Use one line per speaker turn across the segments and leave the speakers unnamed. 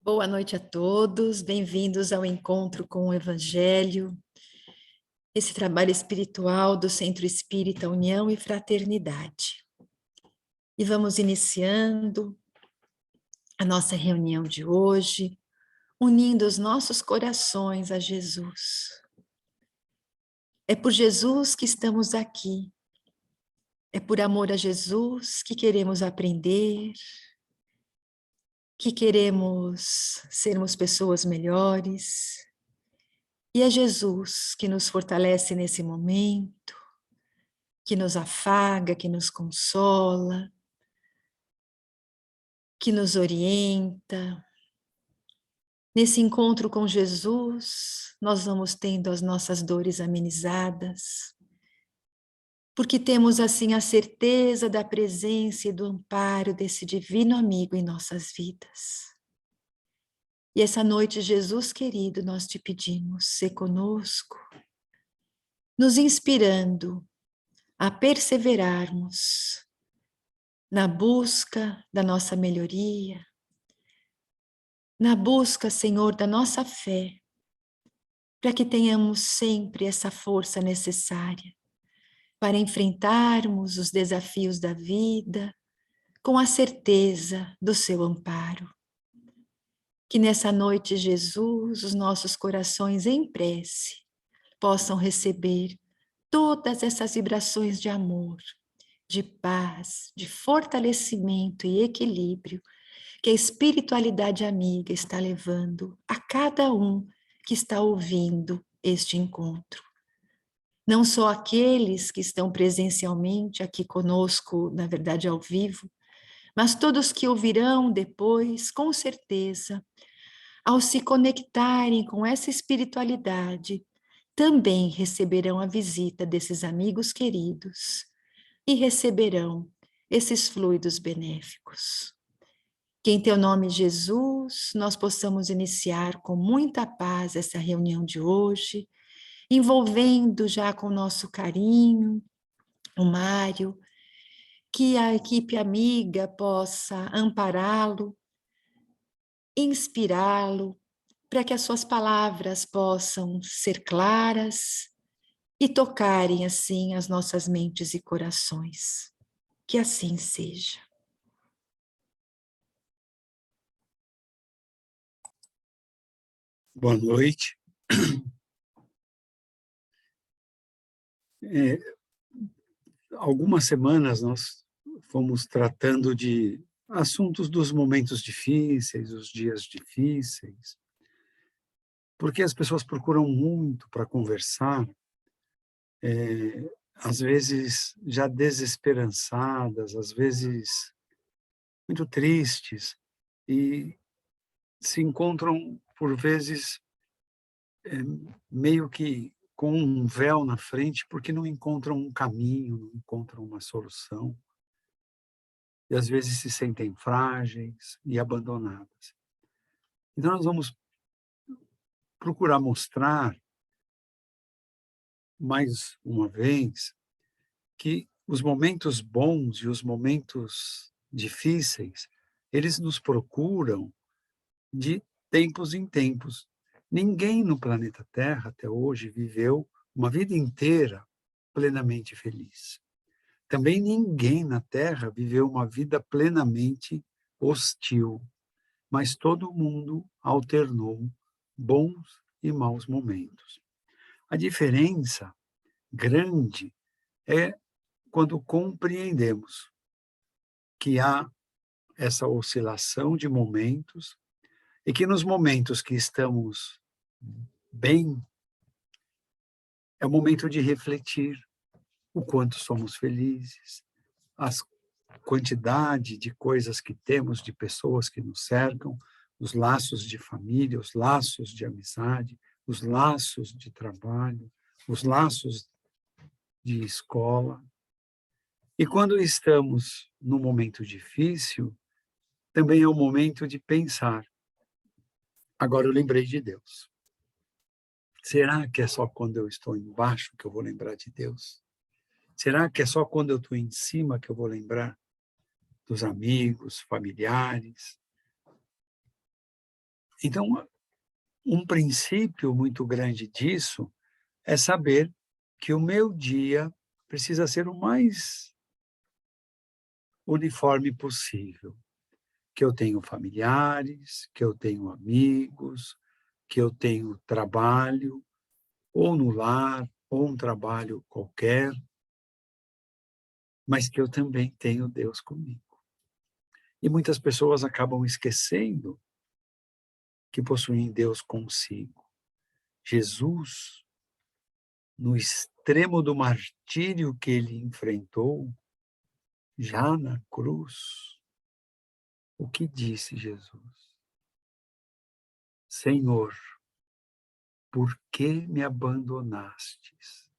Boa noite a todos, bem-vindos ao Encontro com o Evangelho, esse trabalho espiritual do Centro Espírita União e Fraternidade. E vamos iniciando a nossa reunião de hoje, unindo os nossos corações a Jesus. É por Jesus que estamos aqui, é por amor a Jesus que queremos aprender, que queremos sermos pessoas melhores. E é Jesus que nos fortalece nesse momento, que nos afaga, que nos consola, que nos orienta. Nesse encontro com Jesus, nós vamos tendo as nossas dores amenizadas, porque temos assim a certeza da presença e do amparo desse divino amigo em nossas vidas. E essa noite, Jesus querido, nós te pedimos, sê conosco, nos inspirando a perseverarmos na busca da nossa melhoria, na busca, Senhor, da nossa fé, para que tenhamos sempre essa força necessária para enfrentarmos os desafios da vida com a certeza do seu amparo. Que nessa noite, Jesus, os nossos corações em prece possam receber todas essas vibrações de amor, de paz, de fortalecimento e equilíbrio que a espiritualidade amiga está levando a cada um que está ouvindo este encontro. Não só aqueles que estão presencialmente aqui conosco, na verdade ao vivo, mas todos que ouvirão depois, com certeza, ao se conectarem com essa espiritualidade, também receberão a visita desses amigos queridos e receberão esses fluidos benéficos. Que em teu nome, Jesus, nós possamos iniciar com muita paz essa reunião de hoje, envolvendo já com nosso carinho o Mário, que a equipe amiga possa ampará-lo, inspirá-lo, para que as suas palavras possam ser claras e tocarem assim as nossas mentes e corações. Que assim seja.
Boa noite. Algumas semanas nós fomos tratando de assuntos dos momentos difíceis, os dias difíceis, porque as pessoas procuram muito para conversar, às vezes já desesperançadas, às vezes muito tristes, e se encontram, por vezes, meio que com um véu na frente, porque não encontram um caminho, não encontram uma solução. E às vezes se sentem frágeis e abandonadas. Então nós vamos procurar mostrar, mais uma vez, que os momentos bons e os momentos difíceis, eles nos procuram de tempos em tempos. Ninguém no planeta Terra, até hoje, viveu uma vida inteira plenamente feliz. Também ninguém na Terra viveu uma vida plenamente hostil, mas todo mundo alternou bons e maus momentos. A diferença grande é quando compreendemos que há essa oscilação de momentos e que nos momentos que estamos bem, é o momento de refletir o quanto somos felizes, a quantidade de coisas que temos, de pessoas que nos cercam, os laços de família, os laços de amizade, os laços de trabalho, os laços de escola. E quando estamos num momento difícil, também é o momento de pensar. Agora eu lembrei de Deus. Será que é só quando eu estou embaixo que eu vou lembrar de Deus? Será que é só quando eu estou em cima que eu vou lembrar dos amigos, familiares? Então, um princípio muito grande disso é saber que o meu dia precisa ser o mais uniforme possível, que eu tenho familiares, que eu tenho amigos, que eu tenho trabalho, ou no lar, ou um trabalho qualquer, mas que eu também tenho Deus comigo. E muitas pessoas acabam esquecendo que possuem Deus consigo. Jesus, no extremo do martírio que ele enfrentou, já na cruz, o que disse Jesus? Senhor, por que me abandonastes?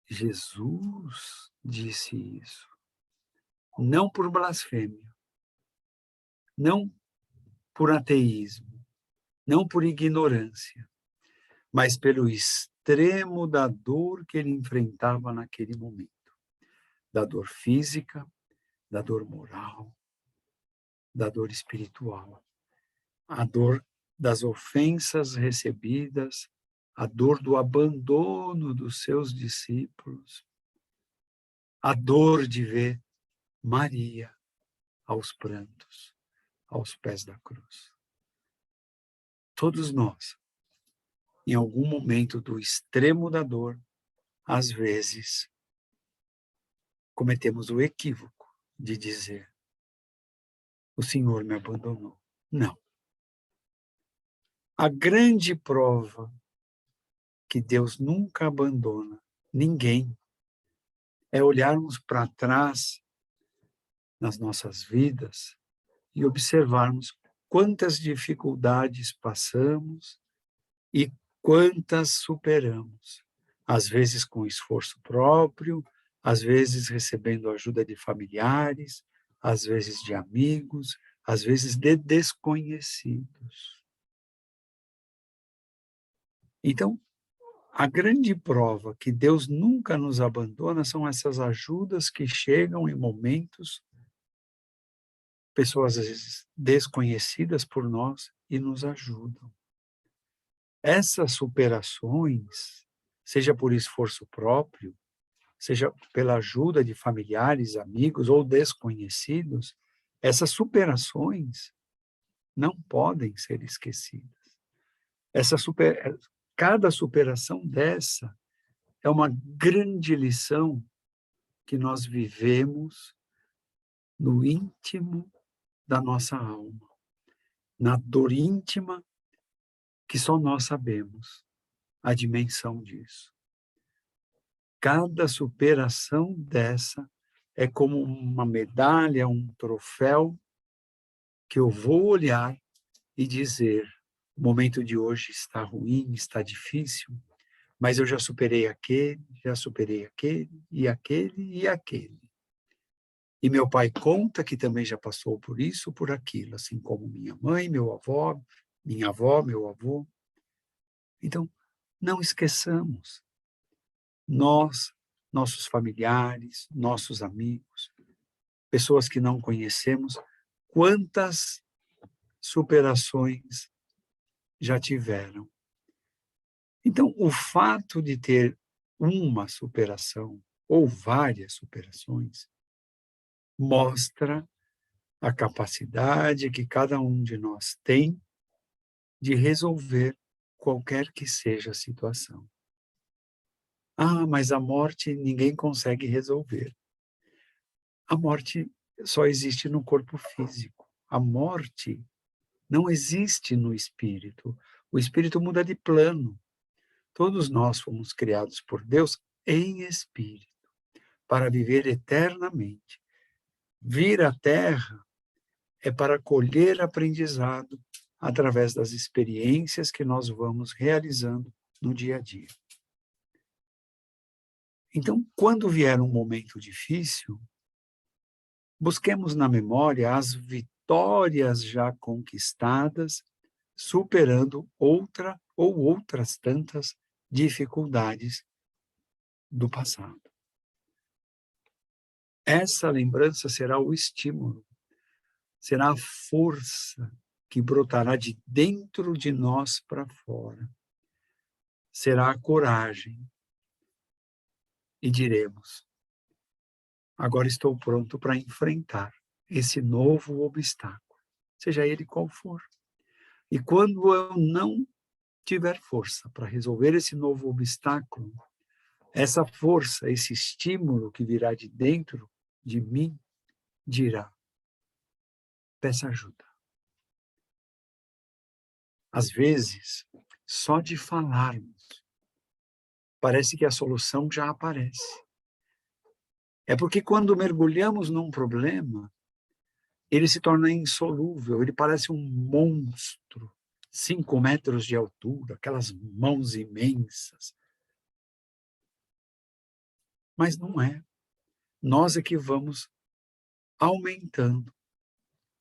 Jesus disse isso, não por blasfêmia, não por ateísmo, não por ignorância, mas pelo extremo da dor que ele enfrentava naquele momento, da dor física, da dor moral, da dor espiritual, a dor das ofensas recebidas, a dor do abandono dos seus discípulos, a dor de ver Maria aos prantos, aos pés da cruz. Todos nós, em algum momento do extremo da dor, às vezes, cometemos o equívoco de dizer: o Senhor me abandonou. Não. A grande prova que Deus nunca abandona ninguém é olharmos para trás nas nossas vidas e observarmos quantas dificuldades passamos e quantas superamos. Às vezes com esforço próprio, às vezes recebendo ajuda de familiares, às vezes de amigos, às vezes de desconhecidos. Então, a grande prova que Deus nunca nos abandona são essas ajudas que chegam em momentos, pessoas às vezes desconhecidas por nós e nos ajudam. Essas superações, seja por esforço próprio, seja pela ajuda de familiares, amigos ou desconhecidos, essas superações não podem ser esquecidas. Essa super, cada superação dessa é uma grande lição que nós vivemos no íntimo da nossa alma, na dor íntima que só nós sabemos a dimensão disso. Cada superação dessa é como uma medalha, um troféu que eu vou olhar e dizer: o momento de hoje está ruim, está difícil, mas eu já superei aquele, já superei aquele, e aquele, e aquele. E meu pai conta que também já passou por isso, por aquilo, assim como minha mãe, meu avó, minha avó, meu avô. Então, não esqueçamos, nós, nossos familiares, nossos amigos, pessoas que não conhecemos, quantas superações já tiveram. Então, o fato de ter uma superação ou várias superações mostra a capacidade que cada um de nós tem de resolver qualquer que seja a situação. Ah, mas a morte ninguém consegue resolver. A morte só existe no corpo físico. A morte não existe no espírito. O espírito muda de plano. Todos nós fomos criados por Deus em espírito, para viver eternamente. Vir à Terra é para colher aprendizado através das experiências que nós vamos realizando no dia a dia. Então, quando vier um momento difícil, busquemos na memória as vitórias já conquistadas, superando outra ou outras tantas dificuldades do passado. Essa lembrança será o estímulo, será a força que brotará de dentro de nós para fora. Será a coragem. E diremos: agora estou pronto para enfrentar esse novo obstáculo, seja ele qual for. E quando eu não tiver força para resolver esse novo obstáculo, essa força, esse estímulo que virá de dentro de mim, dirá: peça ajuda. Às vezes, só de falarmos, parece que a solução já aparece. É porque quando mergulhamos num problema, ele se torna insolúvel, ele parece um monstro, 5 metros de altura, aquelas mãos imensas. Mas não é. Nós é que vamos aumentando,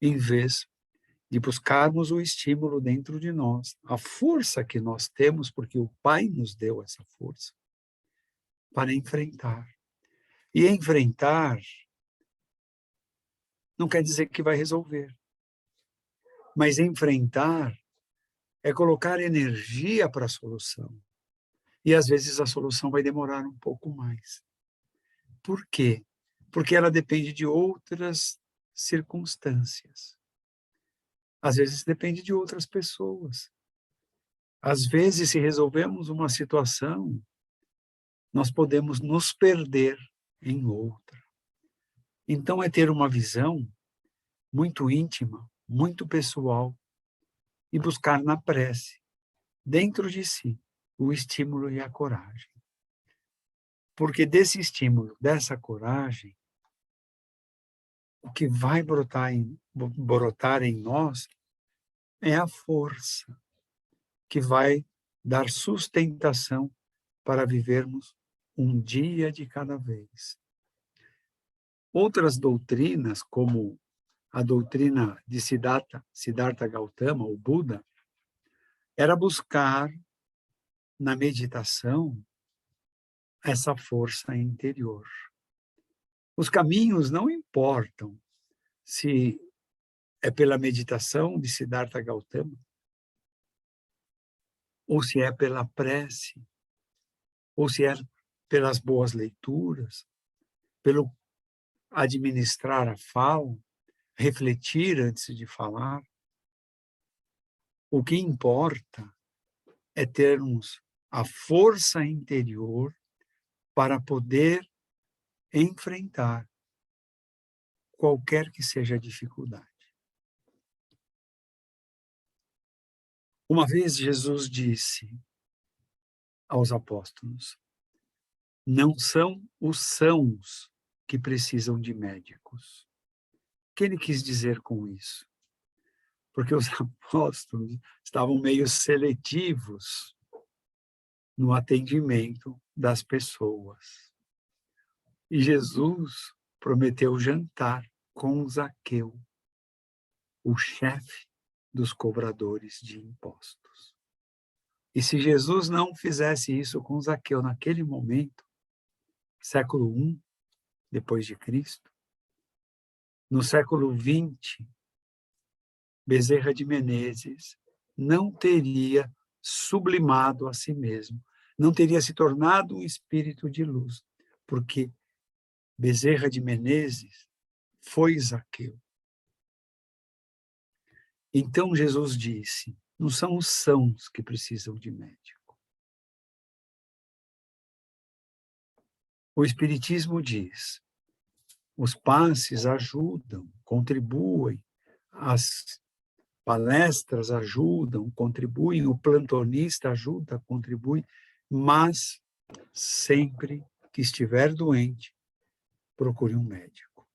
em vez de buscarmos o estímulo dentro de nós, a força que nós temos, porque o Pai nos deu essa força, para enfrentar. E enfrentar não quer dizer que vai resolver, mas enfrentar é colocar energia para a solução. E às vezes a solução vai demorar um pouco mais. Por quê? Porque ela depende de outras circunstâncias. Às vezes depende de outras pessoas. Às vezes, se resolvemos uma situação, nós podemos nos perder em outra. Então, é ter uma visão muito íntima, muito pessoal, e buscar na prece, dentro de si, o estímulo e a coragem. Porque desse estímulo, dessa coragem, o que vai brotar em nós é a força que vai dar sustentação para vivermos um dia de cada vez. Outras doutrinas, como a doutrina de Siddhartha Gautama, o Buda, era buscar na meditação essa força interior. Os caminhos não importam se é pela meditação de Siddhartha Gautama, ou se é pela prece, ou se é pelas boas leituras, pelo administrar a fala, refletir antes de falar. O que importa é termos a força interior para poder enfrentar qualquer que seja a dificuldade. Uma vez Jesus disse aos apóstolos: não são os sãos que precisam de médicos. O que ele quis dizer com isso? Porque os apóstolos estavam meio seletivos no atendimento das pessoas. E Jesus prometeu jantar com Zaqueu, o chefe dos cobradores de impostos. E se Jesus não fizesse isso com Zaqueu naquele momento, século I depois de Cristo, no século XX, Bezerra de Menezes não teria sublimado a si mesmo, não teria se tornado um espírito de luz, porque Bezerra de Menezes foi Zaqueu. Então Jesus disse: não são os sãos que precisam de médico. O Espiritismo diz: os passes ajudam, contribuem, as palestras ajudam, contribuem, o plantonista ajuda, contribui, mas sempre que estiver doente, procure um médico.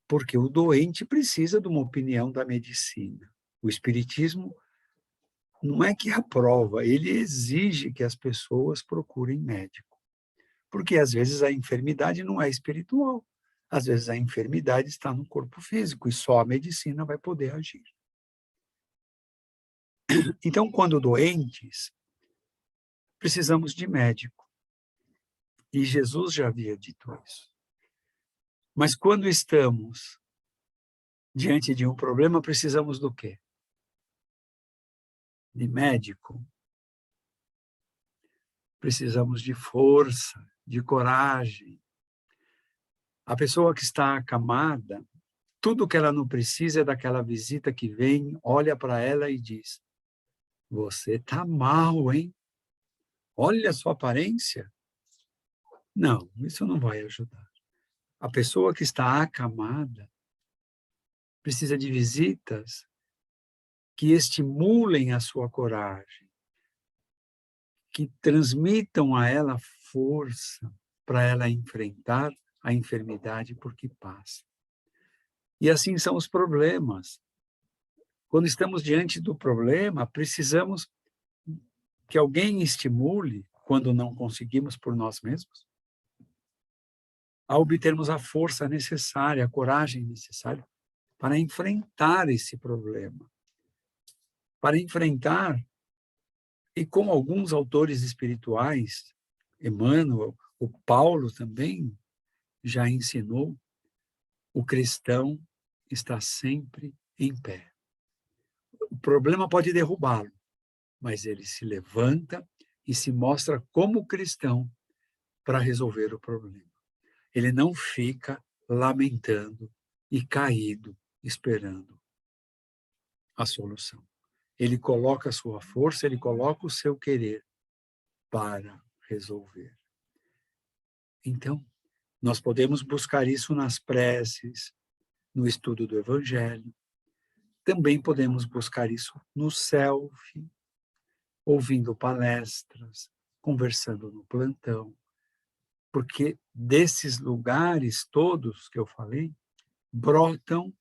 Porque o doente precisa de uma opinião da medicina. O Espiritismo não é que aprova, ele exige que as pessoas procurem médico. Porque às vezes a enfermidade não é espiritual, às vezes a enfermidade está no corpo físico e só a medicina vai poder agir. Então, quando doentes, precisamos de médico. E Jesus já havia dito isso. Mas quando estamos diante de um problema, precisamos do quê? de médico, precisamos de força, de coragem. A pessoa que está acamada, tudo que ela não precisa é daquela visita que vem, olha para ela e diz: você está mal, hein? Olha a sua aparência. Não, isso não vai ajudar. A pessoa que está acamada precisa de visitas que estimulem a sua coragem, que transmitam a ela força para ela enfrentar a enfermidade por que passa. E assim são os problemas. Quando estamos diante do problema, precisamos que alguém estimule, quando não conseguimos por nós mesmos, a obtermos a força necessária, a coragem necessária para enfrentar esse problema. Para enfrentar, e como alguns autores espirituais, Emmanuel, o Paulo também já ensinou, o cristão está sempre em pé. O problema pode derrubá-lo, mas ele se levanta e se mostra como cristão para resolver o problema. Ele não fica lamentando e caído, esperando a solução. Ele coloca a sua força, ele coloca o seu querer para resolver. Então, nós podemos buscar isso nas preces, no estudo do Evangelho. Também podemos buscar isso no selfie, ouvindo palestras, conversando no plantão. Porque desses lugares todos que eu falei, brotam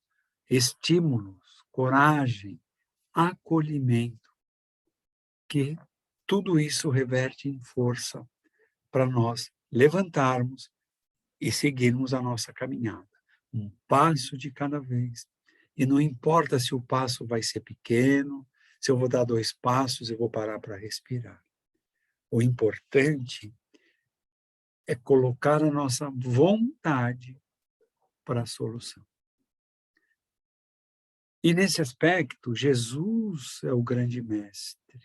estímulos, coragem, acolhimento, que tudo isso reverte em força para nós levantarmos e seguirmos a nossa caminhada, um passo de cada vez. E não importa se o passo vai ser pequeno, se eu vou dar 2 passos e vou parar para respirar. O importante é colocar a nossa vontade para a solução. E nesse aspecto, Jesus é o grande mestre,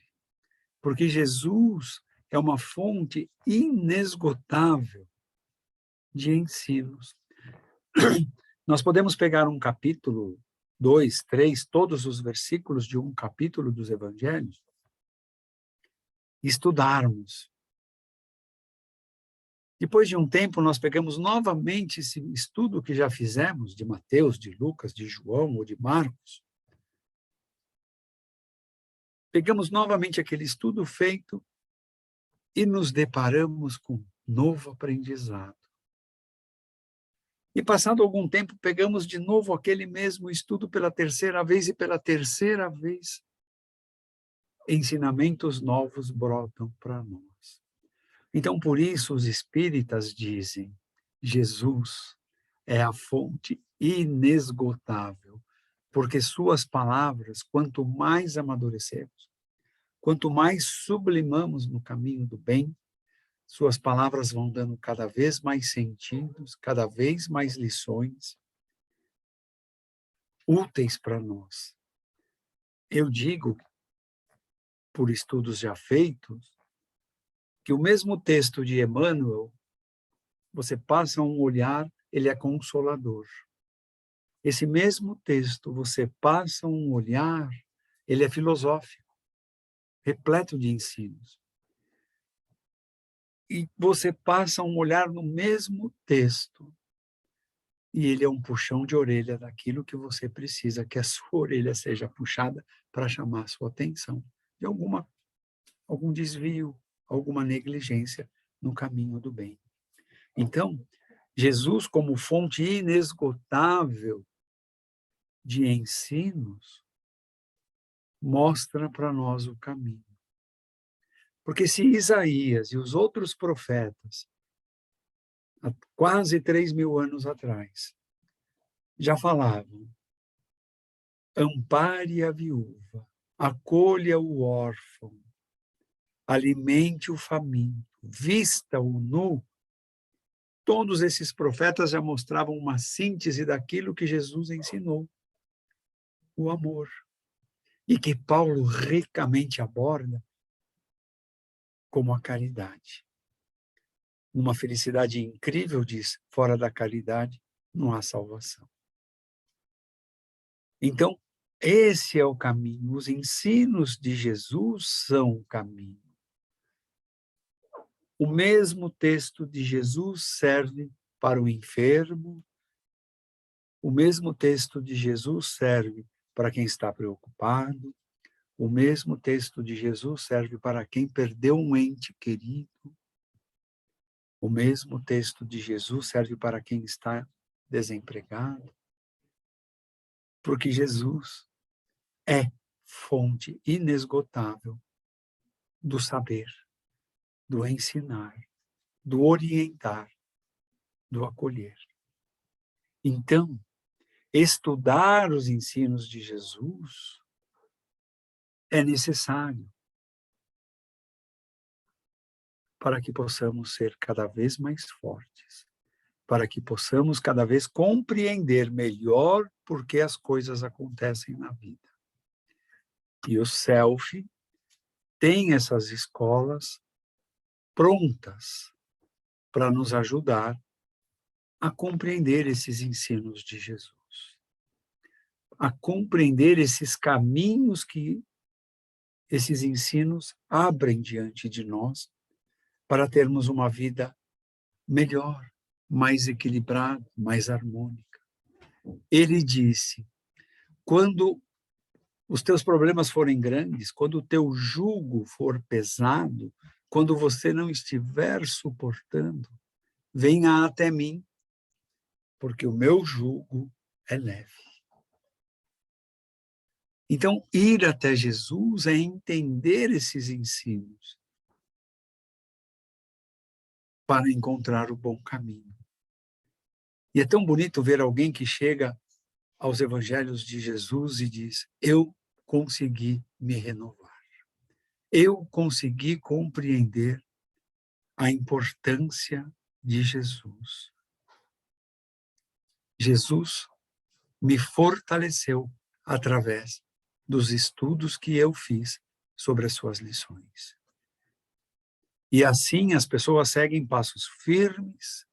porque Jesus é uma fonte inesgotável de ensinos. Nós podemos pegar um capítulo, 2, 3, todos os versículos de um capítulo dos Evangelhos, e estudarmos. Depois de um tempo, nós pegamos novamente esse estudo que já fizemos, de Mateus, de Lucas, de João ou de Marcos. Pegamos novamente aquele estudo feito e nos deparamos com um novo aprendizado. E passado algum tempo, pegamos de novo aquele mesmo estudo pela terceira vez, e pela terceira vez, ensinamentos novos brotam para nós. Então, por isso, os espíritas dizem: Jesus é a fonte inesgotável, porque suas palavras, quanto mais amadurecemos, quanto mais sublimamos no caminho do bem, suas palavras vão dando cada vez mais sentidos, cada vez mais lições úteis para nós. Eu digo, por estudos já feitos, que o mesmo texto de Emmanuel, você passa um olhar, ele é consolador. Esse mesmo texto, você passa um olhar, ele é filosófico, repleto de ensinos. E você passa um olhar no mesmo texto, e ele é um puxão de orelha daquilo que você precisa, que a sua orelha seja puxada para chamar a sua atenção de algum desvio, alguma negligência no caminho do bem. Então, Jesus, como fonte inesgotável de ensinos, mostra para nós o caminho. Porque se Isaías e os outros profetas, há quase 3.000 anos atrás, já falavam: ampare a viúva, acolha o órfão, alimente o faminto, vista o nu. Todos esses profetas já mostravam uma síntese daquilo que Jesus ensinou: o amor. e que Paulo ricamente aborda como a caridade. Uma felicidade incrível, diz, fora da caridade não há salvação. Então, esse é o caminho, os ensinos de Jesus são o caminho. O mesmo texto de Jesus serve para o enfermo, o mesmo texto de Jesus serve para quem está preocupado, o mesmo texto de Jesus serve para quem perdeu um ente querido, o mesmo texto de Jesus serve para quem está desempregado, porque Jesus é fonte inesgotável do saber, do ensinar, do orientar, do acolher. Então, estudar os ensinos de Jesus é necessário para que possamos ser cada vez mais fortes, para que possamos cada vez compreender melhor por que as coisas acontecem na vida. E o Self tem essas escolas prontas para nos ajudar a compreender esses ensinos de Jesus, a compreender esses caminhos que esses ensinos abrem diante de nós para termos uma vida melhor, mais equilibrada, mais harmônica. Ele disse: quando os teus problemas forem grandes, quando o teu jugo for pesado, quando você não estiver suportando, venha até mim, porque o meu jugo é leve. Então, ir até Jesus é entender esses ensinos para encontrar o bom caminho. E é tão bonito ver alguém que chega aos evangelhos de Jesus e diz: eu consegui me renovar. Eu consegui compreender a importância de Jesus. Jesus me fortaleceu através dos estudos que eu fiz sobre as suas lições. E assim as pessoas seguem passos firmes,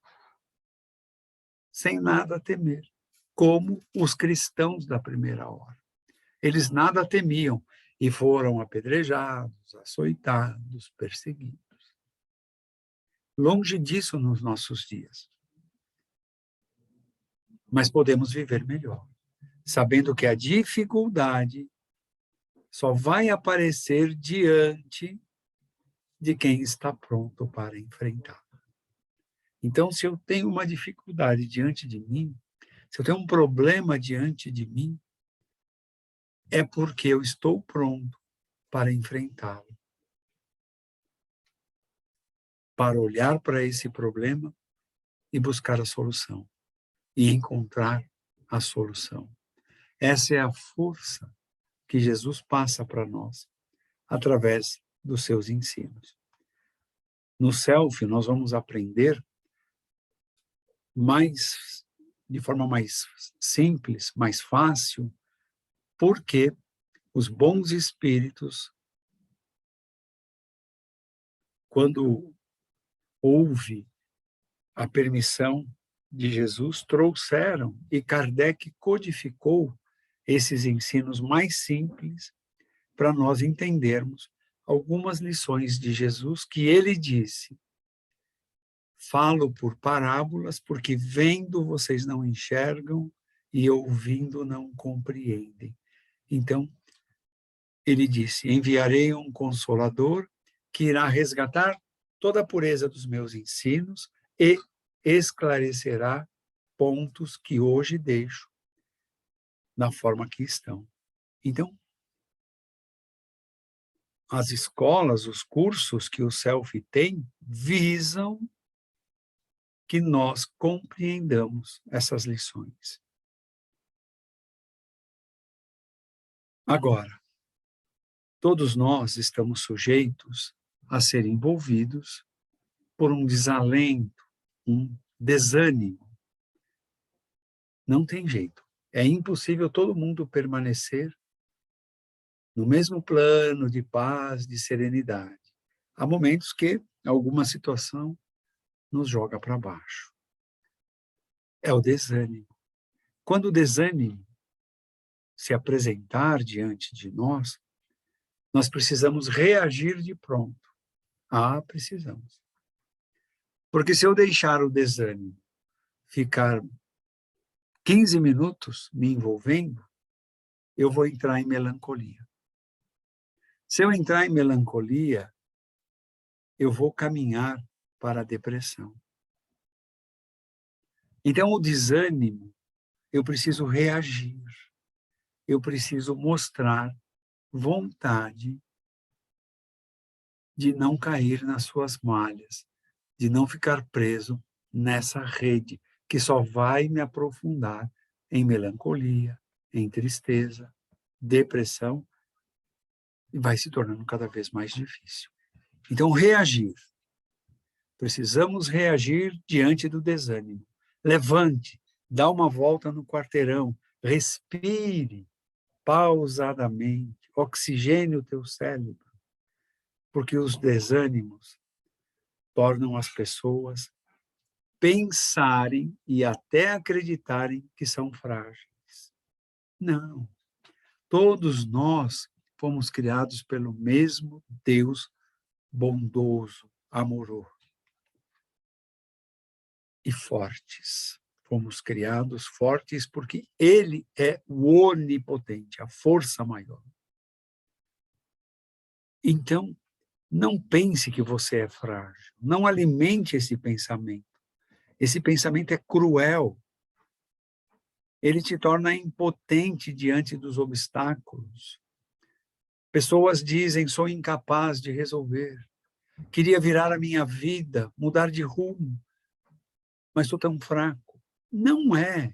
sem nada temer, como os cristãos da primeira hora. Eles nada temiam e foram apedrejados, açoitados, perseguidos. Longe disso nos nossos dias. Mas podemos viver melhor, sabendo que a dificuldade só vai aparecer diante de quem está pronto para enfrentar. Então, se eu tenho uma dificuldade diante de mim, se eu tenho um problema diante de mim, é porque eu estou pronto para enfrentá-lo, para olhar para esse problema e buscar a solução, e encontrar a solução. Essa é a força que Jesus passa para nós, através dos seus ensinos. No Self, nós vamos aprender de forma mais simples, mais fácil, porque os bons espíritos, quando houve a permissão de Jesus, trouxeram e Kardec codificou esses ensinos mais simples para nós entendermos algumas lições de Jesus que ele disse: falo por parábolas, porque vendo vocês não enxergam e ouvindo não compreendem. Então, ele disse: enviarei um consolador que irá resgatar toda a pureza dos meus ensinos e esclarecerá pontos que hoje deixo na forma que estão. Então, as escolas, os cursos que o Self tem, visam que nós compreendamos essas lições. Agora, todos nós estamos sujeitos a ser envolvidos por um desalento, um desânimo. Não tem jeito. É impossível todo mundo permanecer no mesmo plano de paz, de serenidade. Há momentos que alguma situação nos joga para baixo. É o desânimo. Quando o desânimo se apresentar diante de nós, nós precisamos reagir de pronto. Ah, precisamos. Porque se eu deixar o desânimo ficar 15 minutos me envolvendo, eu vou entrar em melancolia. Se eu entrar em melancolia, eu vou caminhar para a depressão. Então, o desânimo, eu preciso reagir, eu preciso mostrar vontade de não cair nas suas malhas, de não ficar preso nessa rede que só vai me aprofundar em melancolia, em tristeza, depressão, e vai se tornando cada vez mais difícil. Então, reagir. Precisamos reagir diante do desânimo. Levante, dá uma volta no quarteirão, respire pausadamente, oxigene o teu cérebro, porque os desânimos tornam as pessoas pensarem e até acreditarem que são frágeis. Não. Todos nós fomos criados pelo mesmo Deus bondoso, amoroso e fortes. Fomos criados fortes porque Ele é o onipotente, a força maior. Então, não pense que você é frágil. Não alimente esse pensamento. Esse pensamento é cruel. Ele te torna impotente diante dos obstáculos. Pessoas dizem, sou incapaz de resolver. Queria virar a minha vida, mudar de rumo, mas estou tão fraco. Não é.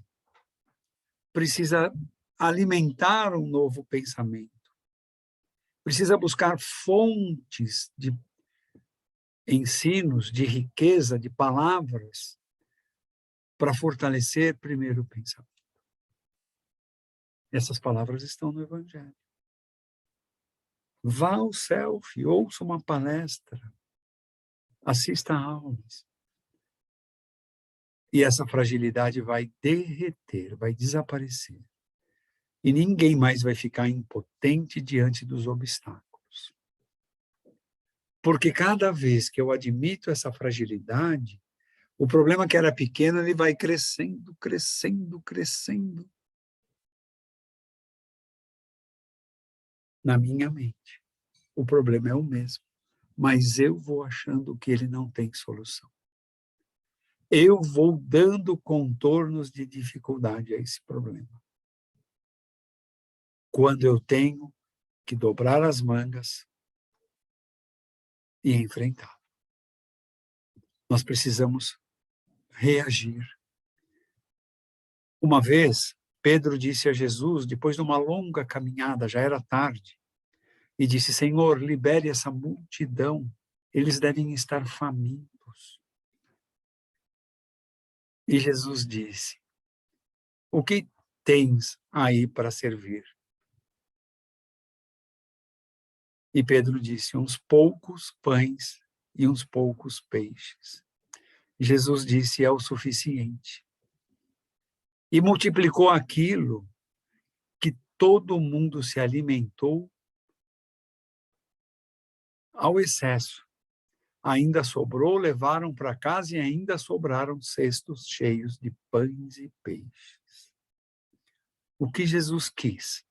Precisa alimentar um novo pensamento. Precisa buscar fontes de ensinos, de riqueza, de palavras, para fortalecer primeiro o pensamento. Essas palavras estão no Evangelho. Vá ao selfie, ouça uma palestra, assista a aulas. E essa fragilidade vai derreter, vai desaparecer. E ninguém mais vai ficar impotente diante dos obstáculos. Porque cada vez que eu admito essa fragilidade, o problema que era pequeno, ele vai crescendo, crescendo, crescendo na minha mente. O problema é o mesmo, mas eu vou achando que ele não tem solução. Eu vou dando contornos de dificuldade a esse problema. Quando eu tenho que dobrar as mangas e enfrentar. Nós precisamos reagir. Uma vez, Pedro disse a Jesus, depois de uma longa caminhada, já era tarde, e disse, Senhor, libere essa multidão, eles devem estar famintos. E Jesus disse, o que tens aí para servir? E Pedro disse, uns poucos pães e uns poucos peixes. Jesus disse, é o suficiente. E multiplicou aquilo que todo mundo se alimentou ao excesso. Ainda sobrou, levaram para casa e ainda sobraram cestos cheios de pães e peixes. O que Jesus quis?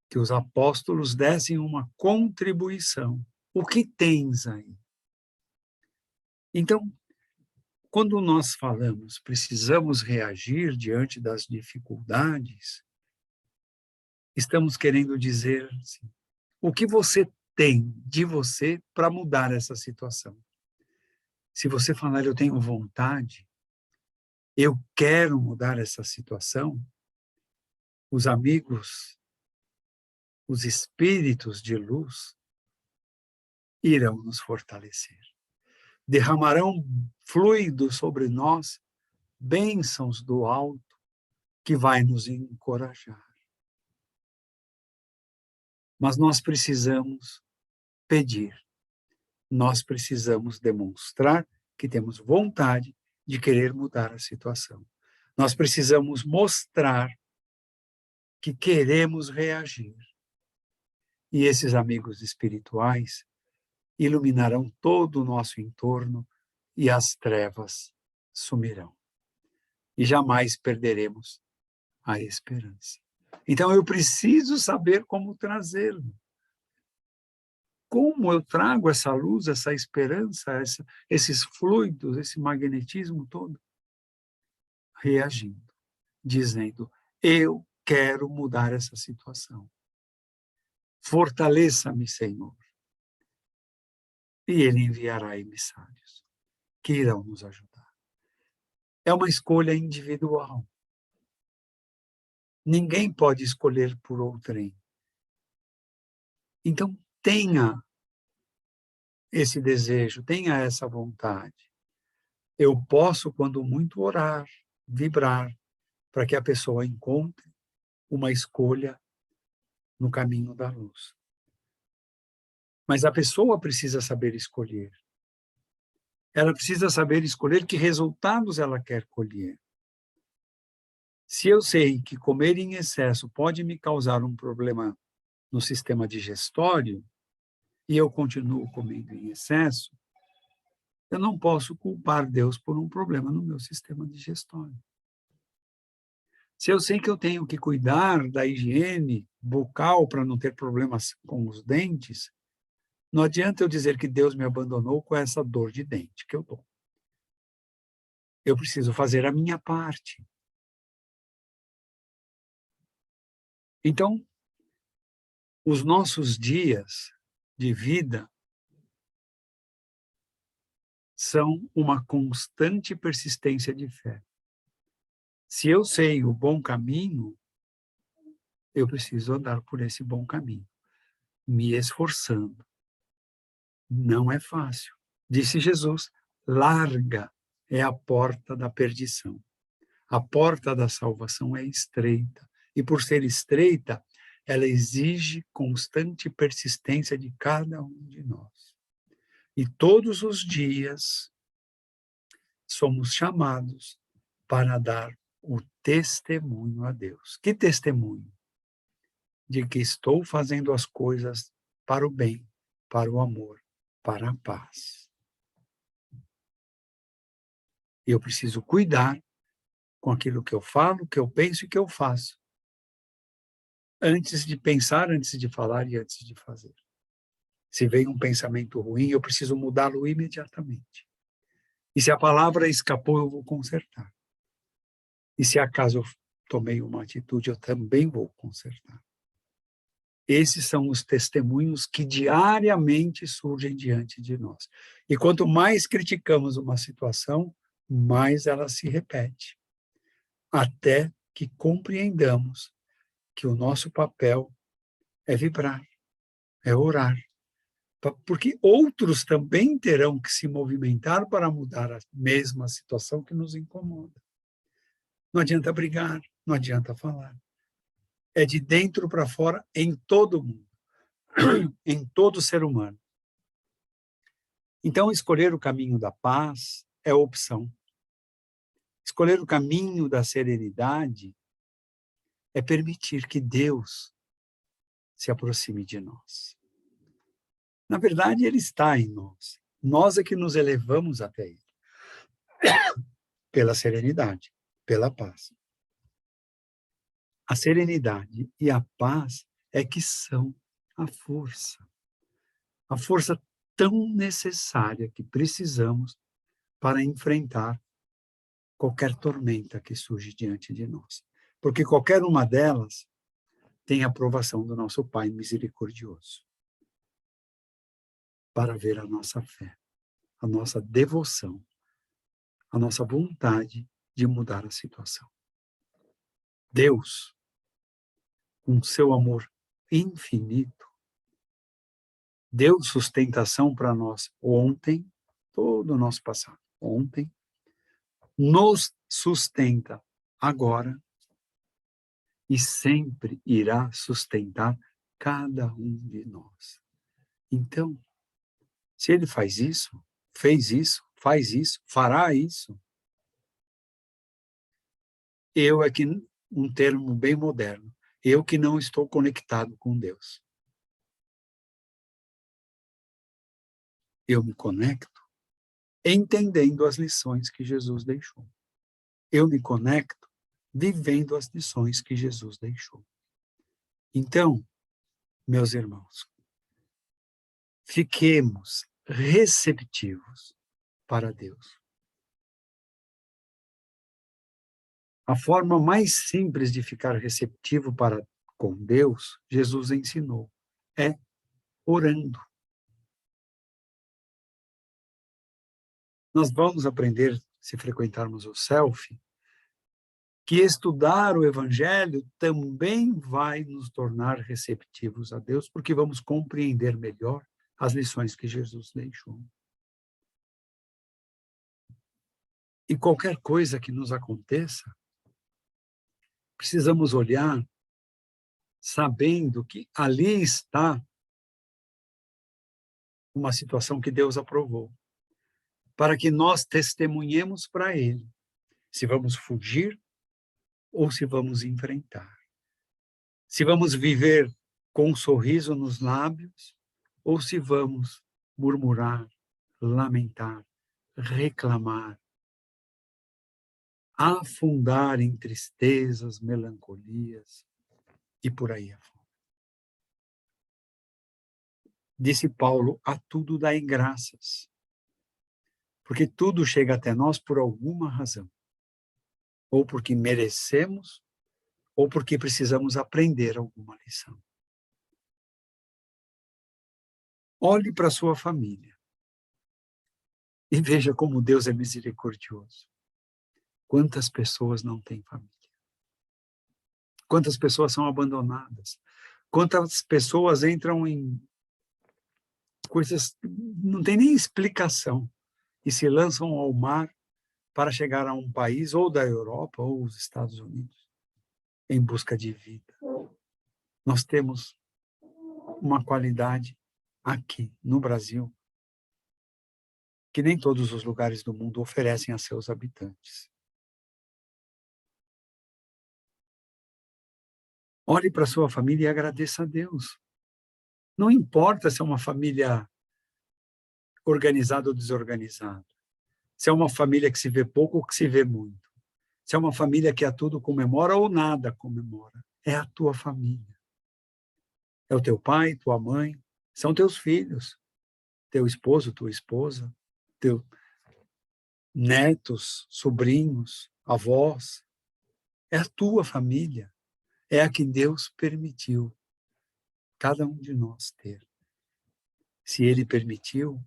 Que os apóstolos dessem uma contribuição. O que tens aí? Então, quando nós falamos precisamos reagir diante das dificuldades, estamos querendo dizer assim, o que você tem de você para mudar essa situação? Se você falar, eu tenho vontade, eu quero mudar essa situação, os amigos, os espíritos de luz irão nos fortalecer. Derramarão fluido sobre nós, bênçãos do alto, que vai nos encorajar. Mas nós precisamos pedir, nós precisamos demonstrar que temos vontade de querer mudar a situação. Nós precisamos mostrar que queremos reagir. E esses amigos espirituais iluminarão todo o nosso entorno e as trevas sumirão. E jamais perderemos a esperança. Então eu preciso saber como trazê-lo. Como eu trago essa luz, essa esperança, esses fluidos, esse magnetismo todo? Reagindo, dizendo, eu quero mudar essa situação. Fortaleça-me, Senhor. E Ele enviará emissários que irão nos ajudar. É uma escolha individual. Ninguém pode escolher por outrem. Então, tenha esse desejo, tenha essa vontade. Eu posso, quando muito, orar, vibrar, para que a pessoa encontre uma escolha no caminho da luz. Mas a pessoa precisa saber escolher. Ela precisa saber escolher que resultados ela quer colher. Se eu sei que comer em excesso pode me causar um problema no sistema digestório, e eu continuo comendo em excesso, eu não posso culpar Deus por um problema no meu sistema digestório. Se eu sei que eu tenho que cuidar da higiene bucal para não ter problemas com os dentes, não adianta eu dizer que Deus me abandonou com essa dor de dente que eu dou. Eu preciso fazer a minha parte. Então, os nossos dias de vida são uma constante persistência de fé. Se eu sei o bom caminho, eu preciso andar por esse bom caminho, me esforçando. Não é fácil. Disse Jesus, larga é a porta da perdição. A porta da salvação é estreita. E por ser estreita, ela exige constante persistência de cada um de nós. E todos os dias somos chamados para dar o testemunho a Deus. Que testemunho? De que estou fazendo as coisas para o bem, para o amor, para a paz. E eu preciso cuidar com aquilo que eu falo, que eu penso e que eu faço. Antes de pensar, antes de falar e antes de fazer. Se vem um pensamento ruim, eu preciso mudá-lo imediatamente. E se a palavra escapou, eu vou consertar. E se acaso eu tomei uma atitude, eu também vou consertar. Esses são os testemunhos que diariamente surgem diante de nós. E quanto mais criticamos uma situação, mais ela se repete. Até que compreendamos que o nosso papel é vibrar, é orar. Porque outros também terão que se movimentar para mudar a mesma situação que nos incomoda. Não adianta brigar, não adianta falar. É de dentro para fora em todo mundo, em todo ser humano. Então, escolher o caminho da paz é opção. Escolher o caminho da serenidade é permitir que Deus se aproxime de nós. Na verdade, Ele está em nós. Nós é que nos elevamos até Ele. Pela serenidade, pela paz. A serenidade e a paz é que são a força tão necessária que precisamos para enfrentar qualquer tormenta que surge diante de nós. Porque qualquer uma delas tem a aprovação do nosso Pai misericordioso para ver a nossa fé, a nossa devoção, a nossa vontade de mudar a situação. Deus, com seu amor infinito, deu sustentação para nós ontem, todo o nosso passado, ontem, nos sustenta agora e sempre irá sustentar cada um de nós. Então, se ele faz isso, faz isso, fará isso, eu é que, um termo bem moderno, eu que não estou conectado com Deus. Eu me conecto entendendo as lições que Jesus deixou. Eu me conecto vivendo as lições que Jesus deixou. Então, meus irmãos, fiquemos receptivos para Deus. A forma mais simples de ficar receptivo para com Deus, Jesus ensinou, é orando. Nós vamos aprender, se frequentarmos o selfie, que estudar o Evangelho também vai nos tornar receptivos a Deus, porque vamos compreender melhor as lições que Jesus deixou. E qualquer coisa que nos aconteça, precisamos olhar sabendo que ali está uma situação que Deus aprovou, para que nós testemunhemos para Ele, se vamos fugir ou se vamos enfrentar. Se vamos viver com um sorriso nos lábios ou se vamos murmurar, lamentar, reclamar, afundar em tristezas, melancolias e por aí afora. Disse Paulo, a tudo dai graças, porque tudo chega até nós por alguma razão, ou porque merecemos, ou porque precisamos aprender alguma lição. Olhe para a sua família e veja como Deus é misericordioso. Quantas pessoas não têm família? Quantas pessoas são abandonadas? Quantas pessoas entram em coisas que não tem nem explicação e se lançam ao mar para chegar a um país ou da Europa ou os Estados Unidos em busca de vida. Nós temos uma qualidade aqui no Brasil que nem todos os lugares do mundo oferecem a seus habitantes. Olhe para a sua família e agradeça a Deus. Não importa se é uma família organizada ou desorganizada. Se é uma família que se vê pouco ou que se vê muito. Se é uma família que a tudo comemora ou nada comemora. É a tua família. É o teu pai, tua mãe, são teus filhos, teu esposo, tua esposa, teus netos, sobrinhos, avós. É a tua família. É a que Deus permitiu cada um de nós ter. Se Ele permitiu,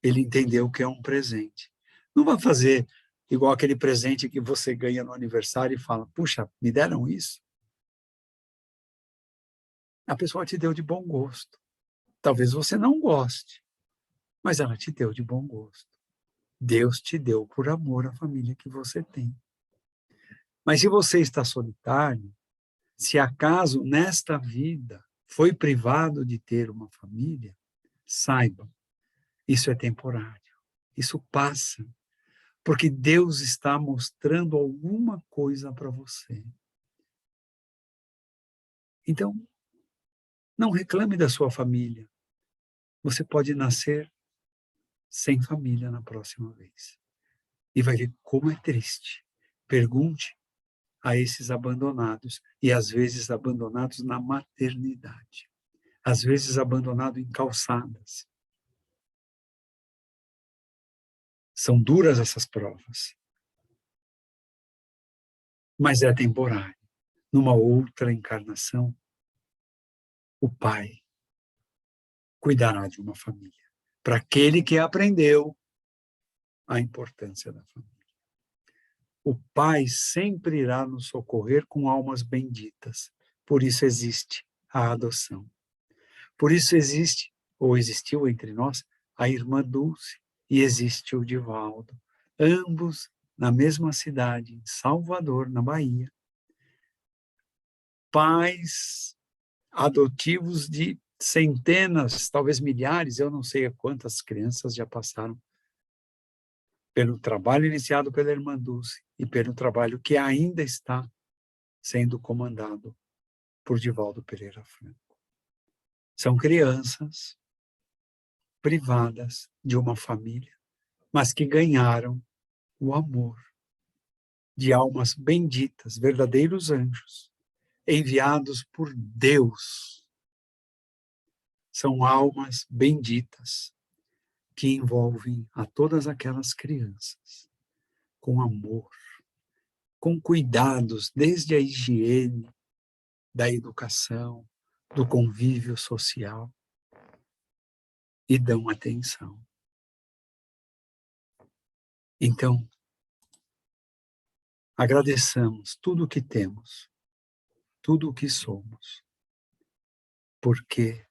Ele entendeu que é um presente. Não vai fazer igual aquele presente que você ganha no aniversário e fala, puxa, me deram isso? A pessoa te deu de bom gosto. Talvez você não goste, mas ela te deu de bom gosto. Deus te deu por amor à família que você tem. Mas se você está solitário, se acaso nesta vida foi privado de ter uma família, saiba, isso é temporário, isso passa, porque Deus está mostrando alguma coisa para você. Então, não reclame da sua família. Você pode nascer sem família na próxima vez. E vai ver como é triste. Pergunte a esses abandonados, e às vezes abandonados na maternidade, às vezes abandonado em calçadas. São duras essas provas, mas é temporário. Numa outra encarnação, o Pai cuidará de uma família, para aquele que aprendeu a importância da família. O Pai sempre irá nos socorrer com almas benditas, por isso existe a adoção. Por isso existe, ou existiu entre nós, a irmã Dulce e existe o Divaldo, ambos na mesma cidade, em Salvador, na Bahia. Pais adotivos de centenas, talvez milhares, eu não sei quantas crianças já passaram pelo trabalho iniciado pela Irmã Dulce e pelo trabalho que ainda está sendo comandado por Divaldo Pereira Franco. São crianças privadas de uma família, mas que ganharam o amor de almas benditas, verdadeiros anjos, enviados por Deus. São almas benditas que envolvem a todas aquelas crianças com amor, com cuidados, desde a higiene, da educação, do convívio social, e dão atenção. Então, agradeçamos tudo o que temos, tudo o que somos, porque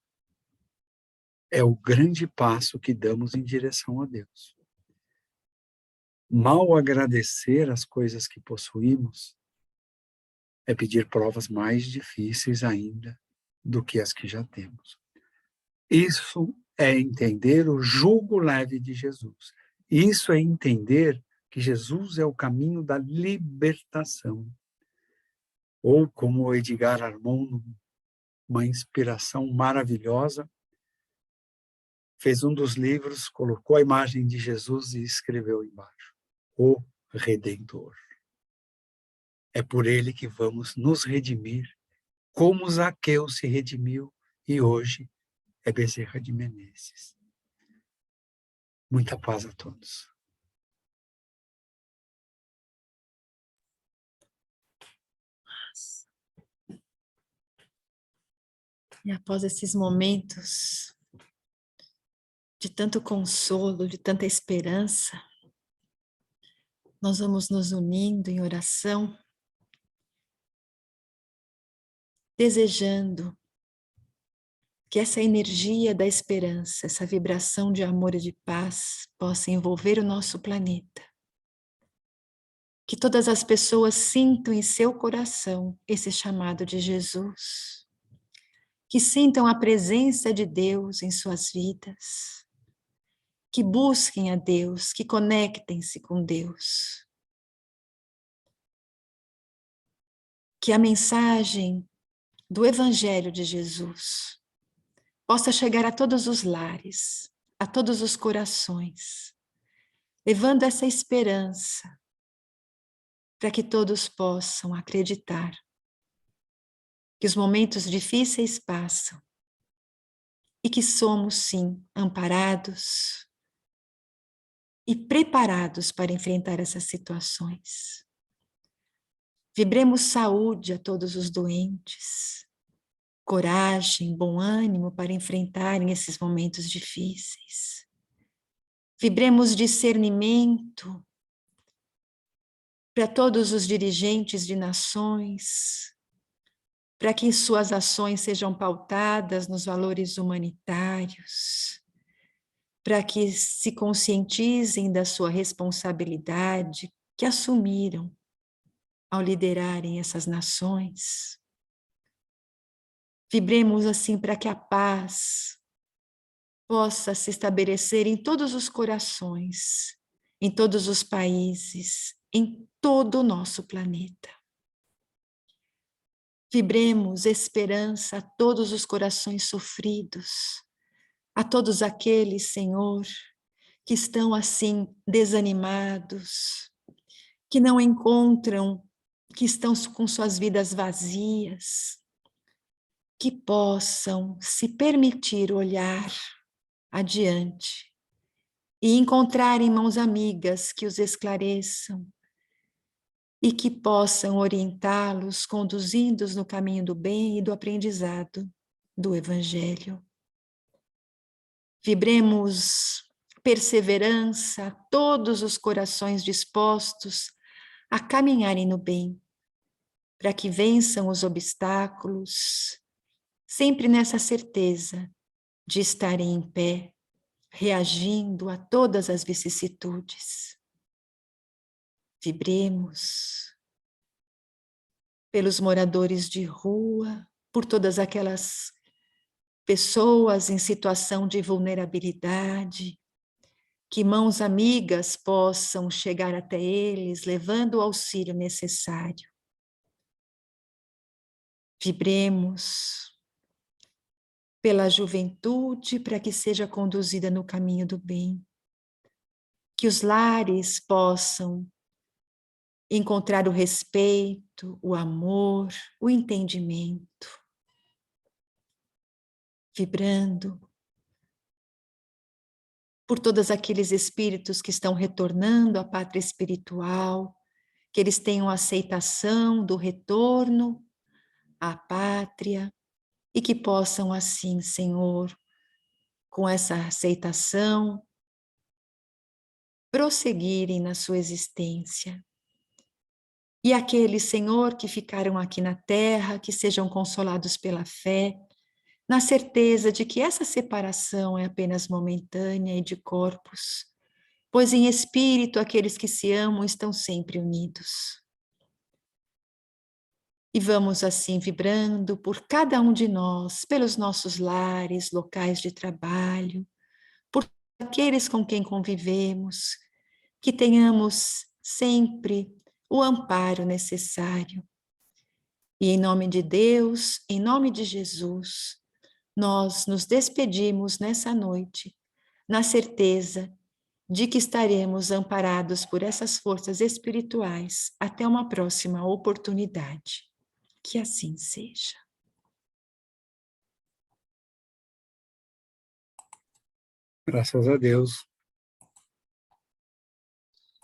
é o grande passo que damos em direção a Deus. Mal agradecer as coisas que possuímos é pedir provas mais difíceis ainda do que as que já temos. Isso é entender o jugo leve de Jesus. Isso é entender que Jesus é o caminho da libertação. Ou como o Edgar Armond, uma inspiração maravilhosa, fez um dos livros, colocou a imagem de Jesus e escreveu embaixo: o Redentor. É por ele que vamos nos redimir, como Zaqueu se redimiu e hoje é Bezerra de Menezes. Muita paz a todos.
E após esses momentos de tanto consolo, de tanta esperança, nós vamos nos unindo em oração, desejando que essa energia da esperança, essa vibração de amor e de paz possa envolver o nosso planeta. Que todas as pessoas sintam em seu coração esse chamado de Jesus. Que sintam a presença de Deus em suas vidas. Que busquem a Deus, que conectem-se com Deus. Que a mensagem do Evangelho de Jesus possa chegar a todos os lares, a todos os corações, levando essa esperança para que todos possam acreditar que os momentos difíceis passam e que somos, sim, amparados e preparados para enfrentar essas situações. Vibremos saúde a todos os doentes, coragem, bom ânimo para enfrentarem esses momentos difíceis. Vibremos discernimento para todos os dirigentes de nações, para que suas ações sejam pautadas nos valores humanitários, para que se conscientizem da sua responsabilidade que assumiram ao liderarem essas nações. Vibremos assim para que a paz possa se estabelecer em todos os corações, em todos os países, em todo o nosso planeta. Vibremos esperança a todos os corações sofridos, a todos aqueles, Senhor, que estão assim desanimados, que não encontram, que estão com suas vidas vazias, que possam se permitir olhar adiante e encontrar mãos amigas que os esclareçam e que possam orientá-los, conduzindo-os no caminho do bem e do aprendizado do Evangelho. Vibremos perseverança a todos os corações dispostos a caminharem no bem, para que vençam os obstáculos, sempre nessa certeza de estarem em pé, reagindo a todas as vicissitudes. Vibremos pelos moradores de rua, por todas aquelas pessoas em situação de vulnerabilidade, que mãos amigas possam chegar até eles, levando o auxílio necessário. Vibremos pela juventude para que seja conduzida no caminho do bem. Que os lares possam encontrar o respeito, o amor, o entendimento. Vibrando por todos aqueles espíritos que estão retornando à pátria espiritual, que eles tenham aceitação do retorno à pátria e que possam assim, Senhor, com essa aceitação, prosseguirem na sua existência. E aqueles, Senhor, que ficaram aqui na terra, que sejam consolados pela fé, na certeza de que essa separação é apenas momentânea e de corpos, pois em espírito aqueles que se amam estão sempre unidos. E vamos assim vibrando por cada um de nós, pelos nossos lares, locais de trabalho, por aqueles com quem convivemos, que tenhamos sempre o amparo necessário. E em nome de Deus, em nome de Jesus, nós nos despedimos nessa noite, na certeza de que estaremos amparados por essas forças espirituais até uma próxima oportunidade. Que assim seja.
Graças a Deus.